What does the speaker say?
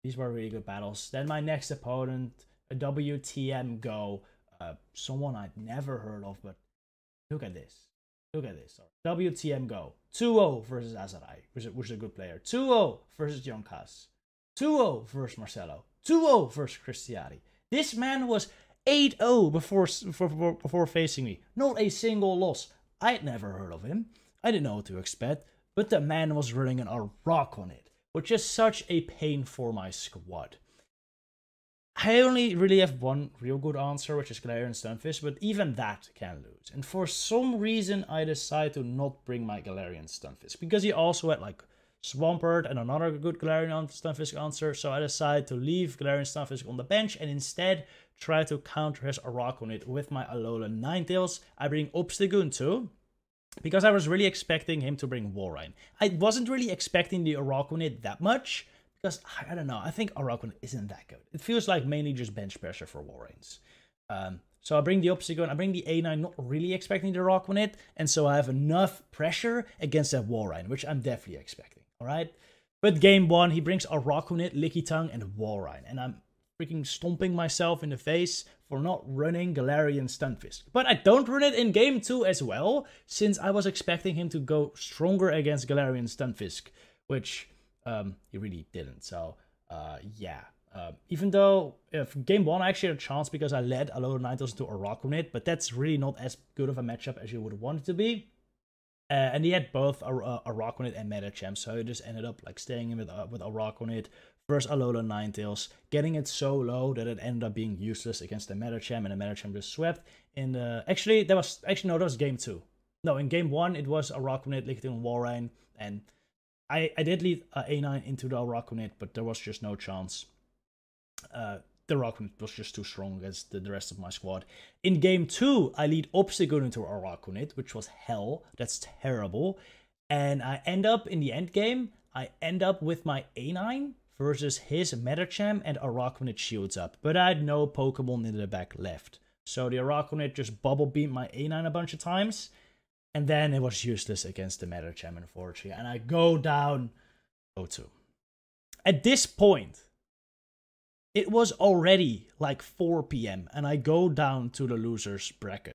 These were really good battles. Then my next opponent, a WTMGo, someone I'd never heard of, but look at this. Look at this. WTMGo. 2-0 versus Azarai, which is a good player. 2-0 versus Jonkas. 2-0 versus Marcelo. 2-0 versus Cristiati. This man was 8-0 before facing me. Not a single loss. I'd never heard of him. I didn't know what to expect. But the man was running a rock on it, which is such a pain for my squad. I only really have one real good answer, which is Galarian Stunfisk, but even that can lose. And for some reason, I decided to not bring my Galarian Stunfisk, because he also had like Swampert and another good Galarian Stunfisk answer, so I decided to leave Galarian Stunfisk on the bench and instead try to counter his Araquanid with my Alolan Ninetales. I bring Obstagoon too, because I was really expecting him to bring Walrein. I wasn't really expecting the Araquanid that much, because, I don't know, I think Araquanid isn't that good. It feels like mainly just bench pressure for Walreins. So I bring the Obstagoon, I bring the A9, not really expecting the Araquanid, and so I have enough pressure against that Walrein, which I'm definitely expecting, alright? But game 1, he brings Araquanid, Lickitung, and Walrein, and I'm freaking stomping myself in the face for not running Galarian Stunfisk. But I don't run it in game 2 as well, since I was expecting him to go stronger against Galarian Stunfisk, which he really didn't. So yeah, even though if game 1 I actually had a chance because I led Alolan Ninetales into Araquanid, but that's really not as good of a matchup as you would want it to be. And he had both Araquanid and Medicham, so he just ended up like staying in with Araquanid versus Alolan Ninetales, getting it so low that it ended up being useless against the Medicham, and the Medicham just swept. In the that was game 2. No, in game 1 it was Araquanid, Lickitung, and Walrein, and I did lead A9 into the Araquanid, but there was just no chance. The Araquanid was just too strong against the rest of my squad. In game 2, I lead Obstagoon into Araquanid, which was hell. That's terrible. And I end up, in the end game, I end up with my A9 versus his Medicham, and Araquanid shields up. But I had no Pokemon in the back left. So the Araquanid just bubble beamed my A9 a bunch of times. And then it was useless against the Medicham, unfortunately. And I go down 0-2. At this point, it was already like 4 PM. And I go down to the loser's bracket.